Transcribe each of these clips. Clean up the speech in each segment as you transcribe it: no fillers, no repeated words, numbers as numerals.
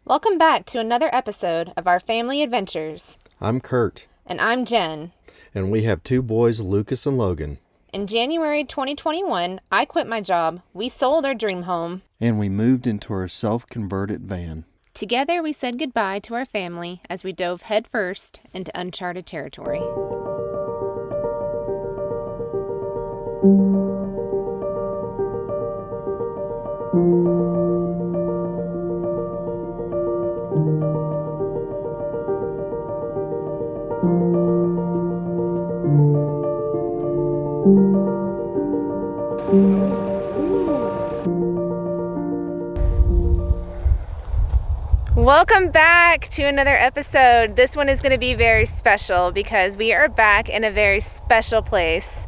Welcome back to another episode of our family adventures. I'm Kurt. And I'm Jen. And we have two boys, Lucas and Logan. In January 2021, I quit my job, we sold our dream home, and we moved into our self-converted van. Together we said goodbye to our family as we dove headfirst into uncharted territory. Welcome back to another episode. This one is going to be very special because we are back in a very special place.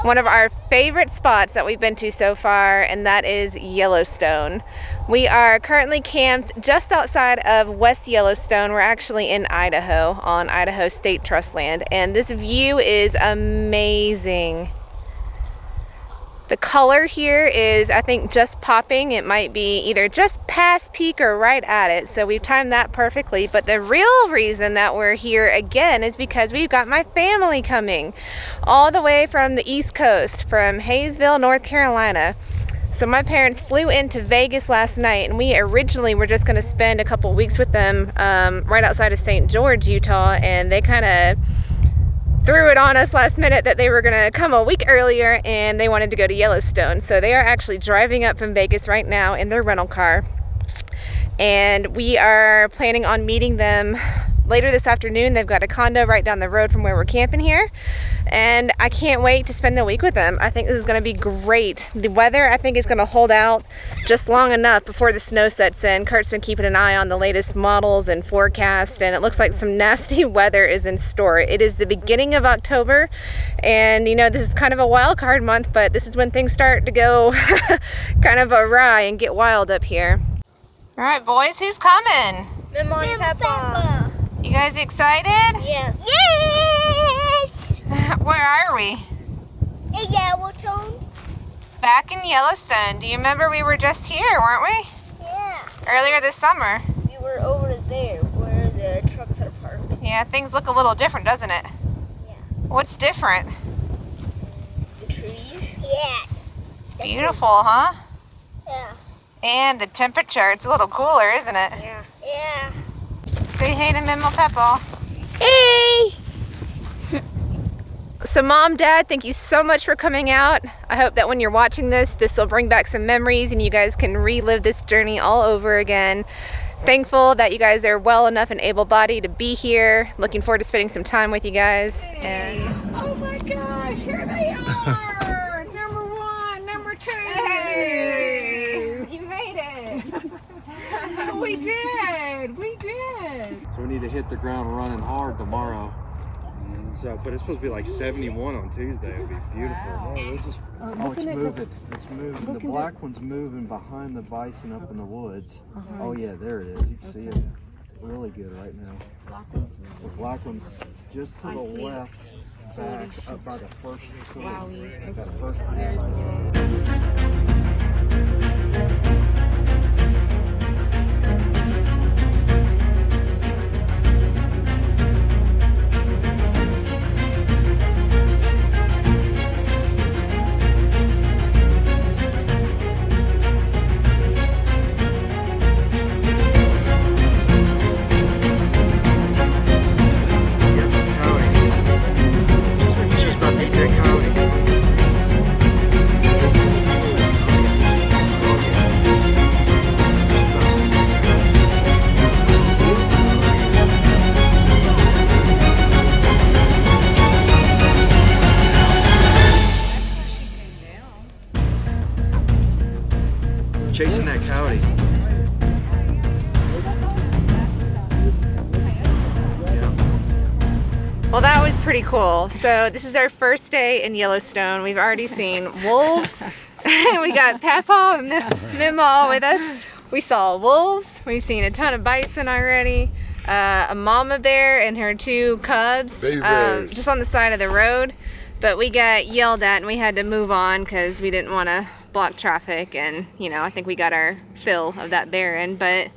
One of our favorite spots that we've been to so far, and that is Yellowstone. We are currently camped just outside of West Yellowstone. We're actually in Idaho on Idaho State Trust land, and this view is amazing. The color here is, I think, just popping. It might be either just past peak or right at it, so we've timed that perfectly. But the real reason that we're here again is because we've got my family coming all the way from the East Coast, from Hayesville, North Carolina. So my parents flew into Vegas last night, and we originally were just going to spend a couple weeks with them right outside of St. George, Utah, and they kind of threw it on us last minute that they were going to come a week earlier and they wanted to go to Yellowstone. So they are actually driving up from Vegas right now in their rental car. And we are planning on meeting them later this afternoon. They've got a condo right down the road from where we're camping here. And I can't wait to spend the week with them. I think this is going to be great. The weather, I think, is going to hold out just long enough before the snow sets in. Kurt's been keeping an eye on the latest models and forecast, and it looks like some nasty weather is in store. It is the beginning of October, and you know, this is kind of a wild card month, but this is when things start to go kind of awry and get wild up here. All right, boys, who's coming? Mama and Peppa. You guys excited? Yes. Yes! Where are we? In Yellowstone. Back in Yellowstone. Do you remember we were just here, weren't we? Yeah. Earlier this summer. We were over there where the trucks are parked. Yeah, things look a little different, doesn't it? Yeah. What's different? The trees? Yeah. It's beautiful, huh? Yeah. And the temperature, it's a little cooler, isn't it? Yeah. Yeah. Say hey to Mimo Peppo. Hey! So Mom, Dad, thank you so much for coming out. I hope that when you're watching this will bring back some memories and you guys can relive this journey all over again. Thankful that you guys are well enough and able-bodied to be here. Looking forward to spending some time with you guys. And oh my gosh, here they are! Number one, number two! hey, you made it. We did! We did! So we need to hit the ground running hard tomorrow. So, but it's supposed to be like 71 on Tuesday. It'll be beautiful. Oh, it's moving. It's moving. The black one's moving behind the bison up in the woods. Oh yeah, there it is. You can see it really good right now. The black one's just to the left, back up by the first tree. By the first chasing that coyote. Well, that was pretty cool. So this is our first day in Yellowstone. We've already seen wolves. We got Papa and Mimo with us. We saw wolves. We've seen a ton of bison already. A mama bear and her two cubs just on the side of the road. But we got yelled at and we had to move on because we didn't want to block traffic. And, you know, I think we got our fill of that bearing. But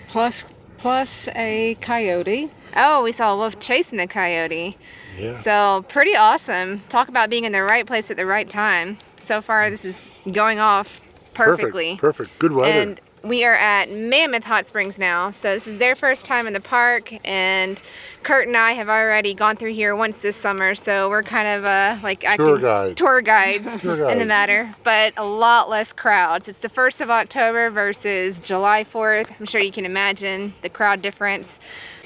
Plus, plus a coyote. Oh, we saw a wolf chasing a coyote. Yeah. So pretty awesome. Talk about being in the right place at the right time. So far, this is going off perfectly. Perfect. Good weather. And we are at Mammoth Hot Springs now. So this is their first time in the park, and Kurt and I have already gone through here once this summer. So we're kind of like acting tour guides in the matter, but a lot less crowds. It's the 1st of October versus July 4th. I'm sure you can imagine the crowd difference.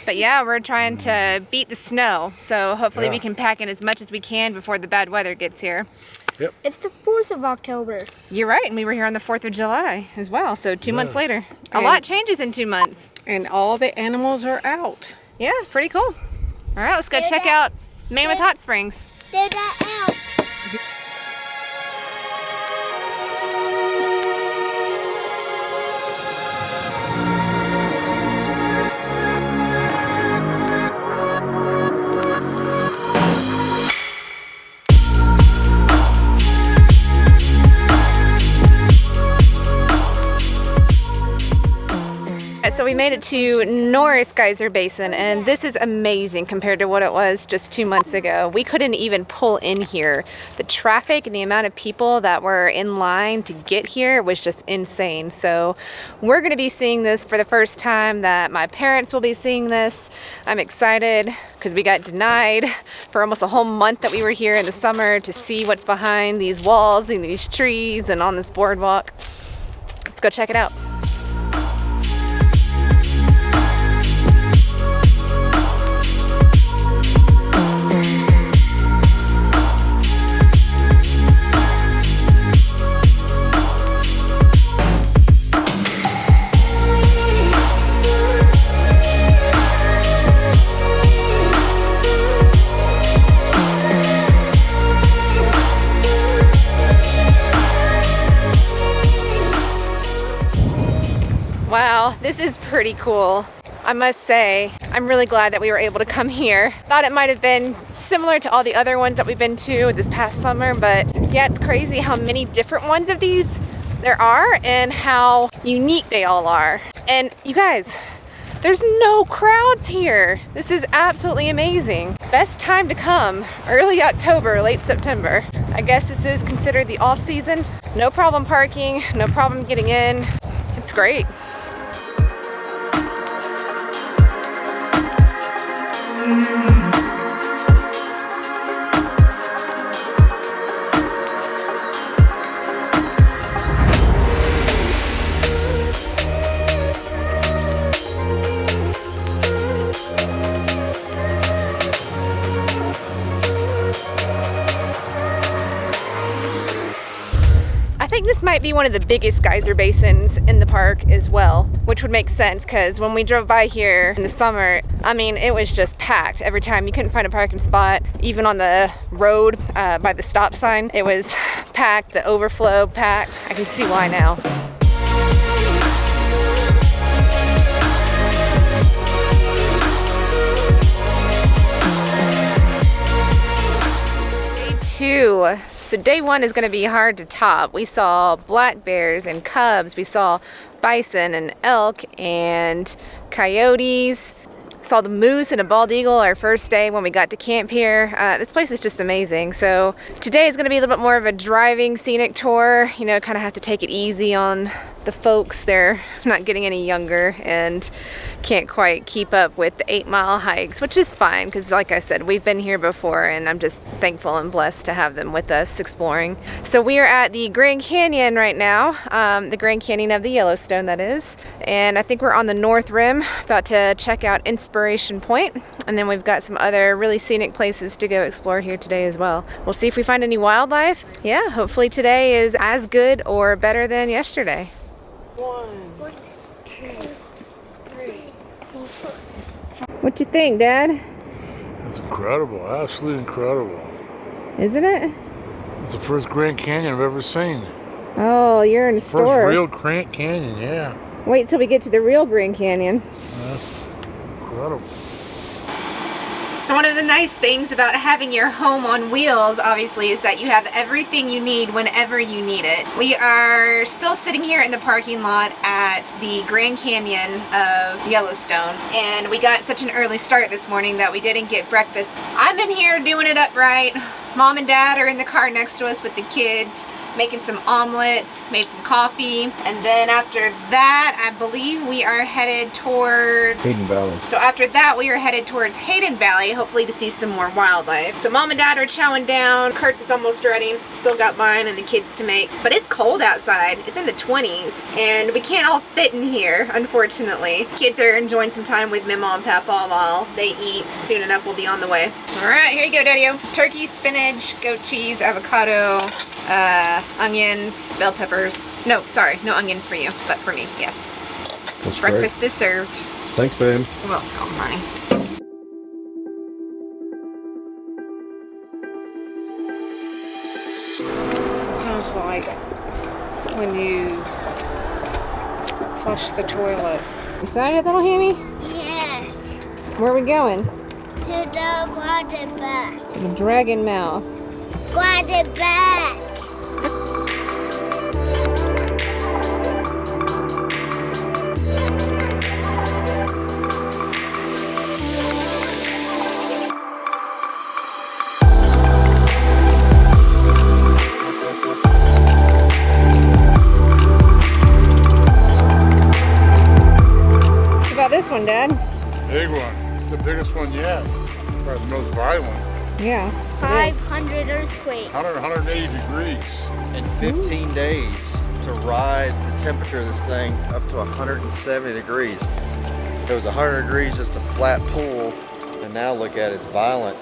But yeah, we're trying to beat the snow. So hopefully we can pack in as much as we can before the bad weather gets here. Yep. It's the 4th of October. You're right, and we were here on the 4th of July as well, so 2 months later. A lot changes in 2 months. And all the animals are out. Yeah, pretty cool. All right, let's go check out Mammoth Hot Springs. They're not out. So we made it to Norris Geyser Basin, and this is amazing compared to what it was just 2 months ago. We couldn't even pull in here. The traffic and the amount of people that were in line to get here was just insane. So we're going to be seeing this for the first time, that my parents will be seeing this. I'm excited because we got denied for almost a whole month that we were here in the summer to see what's behind these walls and these trees and on this boardwalk. Let's go check it out. Wow, this is pretty cool. I must say, I'm really glad that we were able to come here. Thought it might have been similar to all the other ones that we've been to this past summer, but yeah, it's crazy how many different ones of these there are and how unique they all are. And you guys, there's no crowds here. This is absolutely amazing. Best time to come, early October, late September. I guess this is considered the off season. No problem parking, no problem getting in. It's great. This might be one of the biggest geyser basins in the park as well, which would make sense because when we drove by here in the summer, I mean, it was just packed every time. You couldn't find a parking spot, even on the road by the stop sign. It was packed, the overflow packed. I can see why now. Day 2. So day 1 is going to be hard to top. We saw black bears and cubs. We saw bison and elk and coyotes. Saw the moose and a bald eagle our first day when we got to camp here. This place is just amazing. So today is going to be a little bit more of a driving scenic tour. You know, kind of have to take it easy on the folks. They're not getting any younger and can't quite keep up with the 8-mile hikes, which is fine because like I said, we've been here before and I'm just thankful and blessed to have them with us exploring. So we are at the Grand Canyon right now, the Grand Canyon of the Yellowstone, that is. And I think we're on the north rim, about to check out Inspiration Point. And then we've got some other really scenic places to go explore here today as well. We'll see if we find any wildlife. Yeah, hopefully today is as good or better than yesterday. 1, 2, 3, 4. What you think, Dad? It's incredible, absolutely incredible. Isn't it? It's the first Grand Canyon I've ever seen. Oh, you're in the store. First real Grand Canyon, yeah. Wait till we get to the real Grand Canyon. That's incredible. So one of the nice things about having your home on wheels, obviously, is that you have everything you need whenever you need it. We are still sitting here in the parking lot at the Grand Canyon of Yellowstone, and we got such an early start this morning that we didn't get breakfast. I'm in here doing it upright. Mom and Dad are in the car next to us with the kids, making some omelets, made some coffee, and then after that, I believe we are headed toward Hayden Valley. So after that, we are headed towards Hayden Valley, hopefully to see some more wildlife. So Mom and Dad are chowing down. Kurt's is almost ready. Still got mine and the kids to make. But it's cold outside. It's in the 20s, and we can't all fit in here, unfortunately. Kids are enjoying some time with Mama and Papa while they eat. Soon enough, we'll be on the way. All right, here you go, Daddy-o. Turkey, spinach, goat cheese, avocado, onions, bell peppers. No, sorry, no onions for you, but for me, yes. That's Breakfast great. is served. Thanks, babe. You're welcome, honey. Sounds like when you flush the toilet. Excited, little Hammy? Yes. Where are we going? To the water bath. The Dragon Mouth. Water bath. What about this one, Dad? Big one. It's the biggest one yet. Probably the most violent. Yeah. 500 earthquakes. 180 degrees. In 15 days to rise the temperature of this thing up to 170 degrees. It was 100 degrees just a flat pool, and now look at it, it's violent.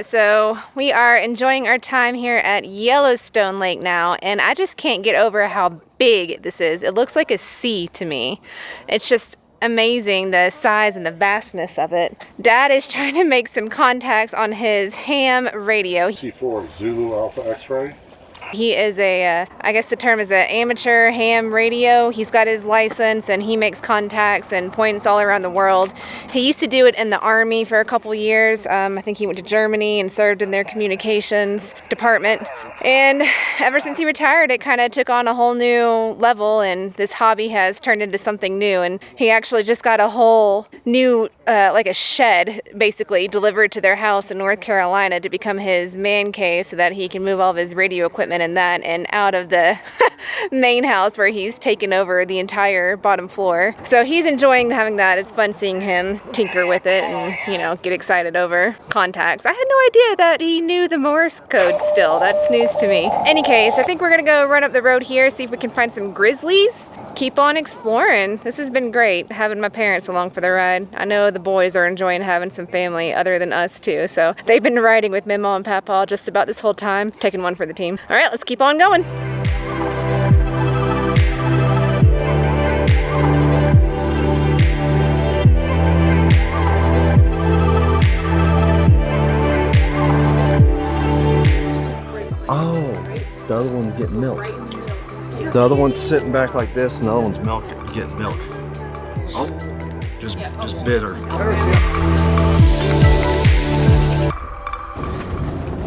So we are enjoying our time here at Yellowstone Lake now, and I just can't get over how big this is. It looks like a sea to me. It's just amazing, the size and the vastness of it. Dad is trying to make some contacts on his ham radio. C4 Zulu Alpha X-ray. He is I guess the term is an amateur ham radio. He's got his license and he makes contacts and points all around the world. He used to do it in the Army for a couple years. I think he went to Germany and served in their communications department. And ever since he retired, it kind of took on a whole new level, and this hobby has turned into something new. And he actually just got a whole new, like a shed, basically, delivered to their house in North Carolina to become his man cave so that he can move all of his radio equipment and that and out of the main house where he's taken over the entire bottom floor. So he's enjoying having that. It's fun seeing him tinker with it and, you know, get excited over contacts. I had no idea that he knew the Morse code still. That's news to me. Any case, I think we're gonna go run up the road here, see if we can find some grizzlies. Keep on exploring. This has been great having my parents along for the ride. I know the boys are enjoying having some family other than us too. So they've been riding with Mima and Papa just about this whole time, taking one for the team. All right, let's keep on going. Oh, the other one's getting milk. The other one's sitting back like this, and the other one's getting milk. Oh, just bitter.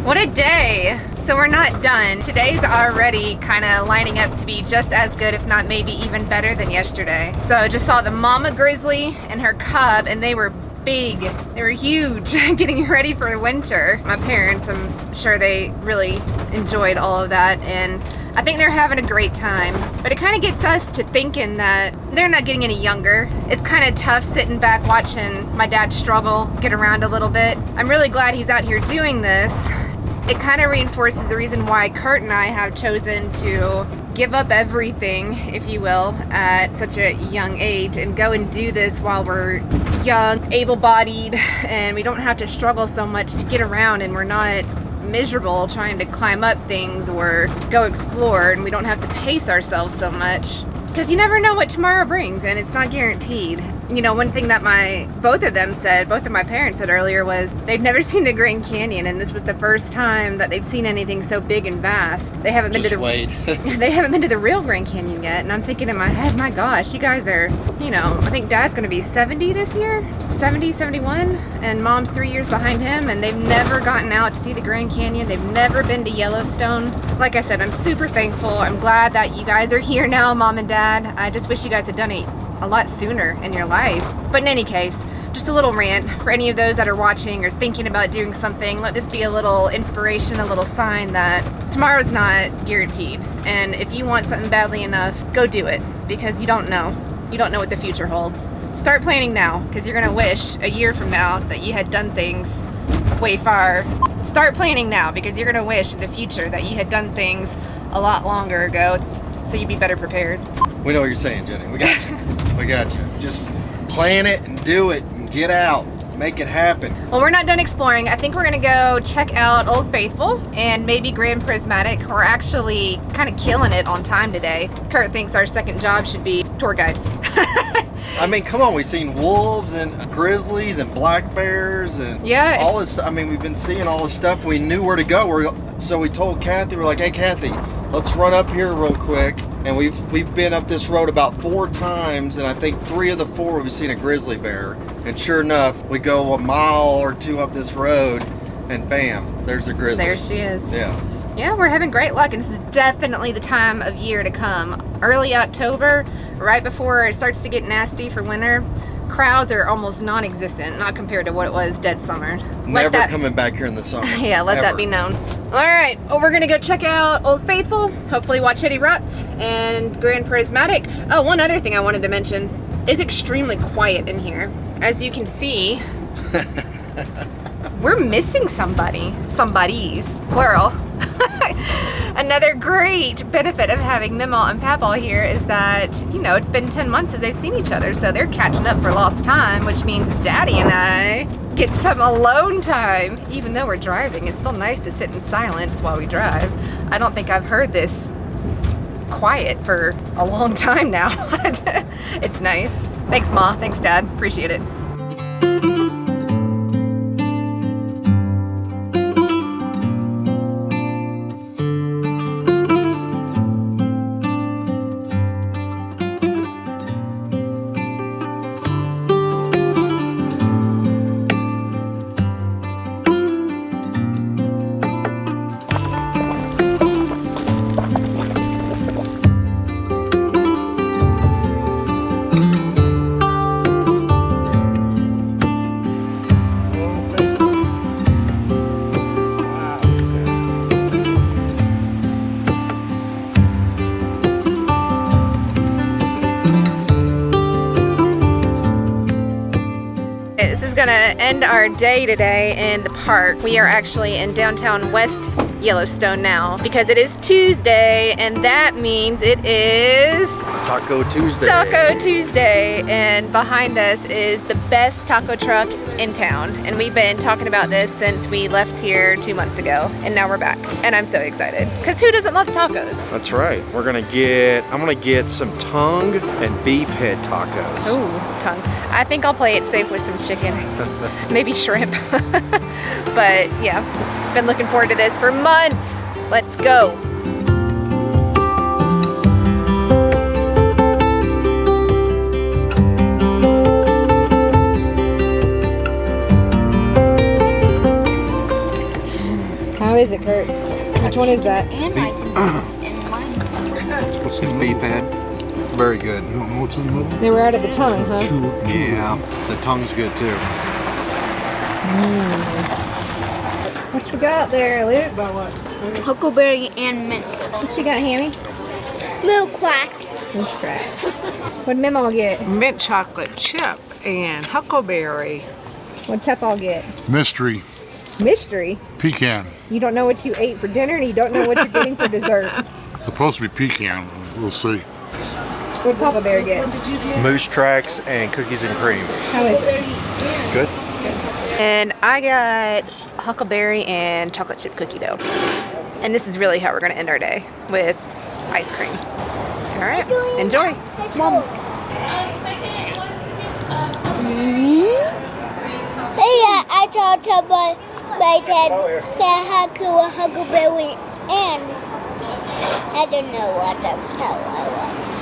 What a day. So we're not done. Today's already kind of lining up to be just as good, if not maybe even better than yesterday. So I just saw the mama grizzly and her cub, and they were big. They were huge, getting ready for winter. My parents, I'm sure they really enjoyed all of that, and I think they're having a great time. But it kind of gets us to thinking that they're not getting any younger. It's kind of tough sitting back watching my dad struggle, get around a little bit. I'm really glad he's out here doing this. It kind of reinforces the reason why Kurt and I have chosen to give up everything, if you will, at such a young age and go and do this while we're young, able-bodied, and we don't have to struggle so much to get around, and we're not miserable trying to climb up things or go explore, and we don't have to pace ourselves so much. because you never know what tomorrow brings, and it's not guaranteed. You know, one thing that both of my parents said earlier was they've never seen the Grand Canyon, and this was the first time that they'd seen anything so big and vast. They haven't been to they haven't been to the real Grand Canyon yet, and I'm thinking in my head, my gosh, you guys are, you know, I think Dad's gonna be 70 this year, 70, 71, and Mom's 3 years behind him, and they've never gotten out to see the Grand Canyon. They've never been to Yellowstone. Like I said, I'm super thankful. I'm glad that you guys are here now, Mom and Dad. I just wish you guys had done it a lot sooner in your life. But in any case, just a little rant for any of those that are watching or thinking about doing something. Let this be a little inspiration, a little sign that tomorrow's not guaranteed. And if you want something badly enough, go do it, because you don't know. You don't know what the future holds. Start planning now, because you're gonna wish a year from now that you had done things way far. Start planning now, because you're gonna wish in the future that you had done things a lot longer ago, so you'd be better prepared. We know what you're saying, Jenny. We got you. We got you. Just plan it and do it and get out. Make it happen. Well, we're not done exploring. I think we're gonna go check out Old Faithful and maybe Grand Prismatic. We're actually kind of killing it on time today. Kurt thinks our second job should be tour guides. I mean, come on, we've seen wolves and grizzlies and black bears and Yeah, all this. I mean, we've been seeing all this stuff. We knew where to go. So we told Kathy, we're like, hey, Kathy, let's run up here real quick. And we've been up this road about 4 times, and I think 3 of the 4 we've seen a grizzly bear. And sure enough, we go a mile or 2 up this road, and bam, there's a grizzly. There she is. Yeah. Yeah, we're having great luck, and this is definitely the time of year to come. Early October, right before it starts to get nasty for winter, crowds are almost non-existent, not compared to what it was dead summer. Never coming back here in the summer. Yeah, let that be known. All right, well, we're gonna go check out Old Faithful, hopefully watch it erupt, and Grand Prismatic. Oh, one other thing I wanted to mention, it's extremely quiet in here. As you can see, we're missing somebody's, plural. Another great benefit of having Mima and Papaw here is that, you know, it's been 10 months since they've seen each other, so they're catching up for lost time, which means Daddy and I get some alone time. Even though we're driving, it's still nice to sit in silence while we drive. I don't think I've heard this quiet for a long time now. It's nice. Thanks, Ma. Thanks, Dad. Appreciate it. This is gonna end our day today in the park. We are actually in downtown West Yellowstone now because it is Tuesday, and that means it is Taco Tuesday. Taco Tuesday, and behind us is the best taco truck in town, and we've been talking about this since we left here 2 months ago, and now we're back, and I'm so excited because who doesn't love tacos? That's right. I'm gonna get some tongue and beef head tacos. Ooh, tongue. I think I'll play it safe with some chicken, maybe shrimp. But yeah, been looking forward to this for months. Let's go. How is it, Kurt? Which one is that? And It's beef head. Very good. They were out of the tongue, huh? Yeah, the tongue's good too. What you got there, Luke? huckleberry and mint. What you got, Hammy? Milk quack. That's right. What'd Memo get? Mint chocolate chip and huckleberry. What'd Peppa get? Mystery Mystery? pecan. You don't know what you ate for dinner and you don't know what you're getting for dessert. It's supposed to be pecan. We'll see. What'd Papa Bear get? Moose tracks and cookies and cream. How is it? Good. And I got huckleberry and chocolate chip cookie dough. And this is really how we're gonna end our day, with ice cream. All right, enjoy. Mom. Hey, I talked about Huckleberry and I don't know what the hell I was.